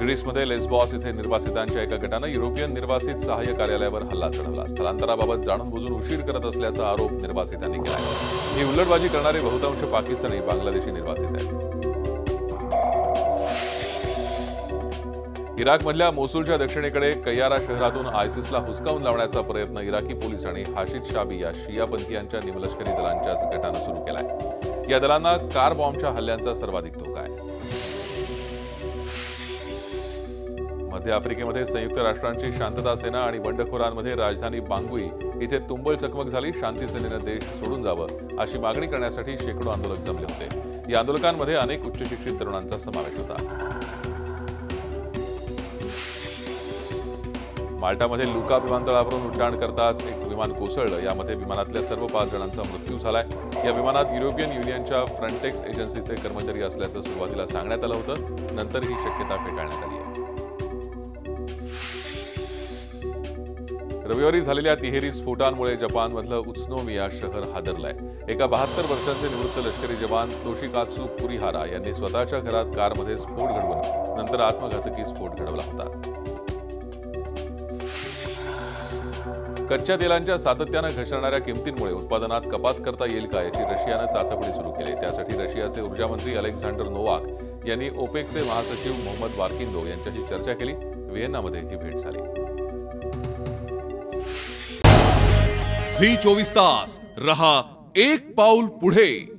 ग्रीसमध्ये लेस्बॉस इथे निर्वासितांच्या एका गटानं युरोपियन निर्वासित सहाय्य कार्यालयावर हल्ला चढवला। स्थलांतराबाबत जाणून बुजून उशीर करत असल्याचा आरोप निर्वासितांनी केला आहे। ही उल्लडबाजी करणारे बहुतांश पाकिस्तानी बांगलादेशी निर्वासित आहेत। इराकमधल्या मोसुलच्या दक्षिणेकडे कय्यारा शहरातून आयसिसला हुसकावून लावण्याचा प्रयत्न इराकी पोलीस आणि हाशिद शाबी या शियापंथीयांच्या निमलष्करी दलांच्याच गटानं सुरू केलाय। या दलांना कार बॉम्बच्या हल्ल्यांचा सर्वाधिक धोका आहे। मध्य आफ्रिकेमध्ये संयुक्त राष्ट्रांची शांतता सेना आणि बंडखोरांमध्ये राजधानी बांगुई इथे तुंबळ चकमक झाली। शांती सेनेनं देश सोडून जावं अशी मागणी करण्यासाठी शेकडो आंदोलक जमले होते। या आंदोलकांमध्ये अनेक उच्चशिक्षित तरुणांचा समावेश होता। माल्टामध्ये लुका विमानतळावरून उड्डाण करताच एक विमान कोसळलं। यामध्ये विमानातल्या सर्व 5 जणांचा मृत्यू झालाय। या विमानात युरोपियन युनियनच्या फ्रंटेक्स एजन्सीचे कर्मचारी असल्याचं सुरुवातीला सांगण्यात आलं होतं, नंतर ही शक्यता फेटाळण्यात आली आहे। रविवारी झालेल्या तिहेरी स्फोटांमुळे जपानमधलं उत्सुनोमिया शहर हादरलंय। एका 72 वर्षांचे निवृत्त लष्करी जवान तोशिकात्सू कुरिहारा यांनी स्वतःच्या घरात कारमध्ये स्फोट घडवून नंतर आत्मघातकी स्फोट घडवला होता। कच्च्या तेलांच्या सातत्यानं घसरणाऱ्या किमतींमुळे उत्पादनात कपात करता येईल का याची रशियानं चाचपणी सुरू केली। त्यासाठी रशियाचे ऊर्जामंत्री अलेक्झांडर नोवाक यांनी ओपेकचे महासचिव मोहम्मद बार्किंदो यांच्याशी चर्चा केली। व्हिएन्नामध्ये ही भेट झाली। झी 24 तास रहा एक पाऊल पुढे।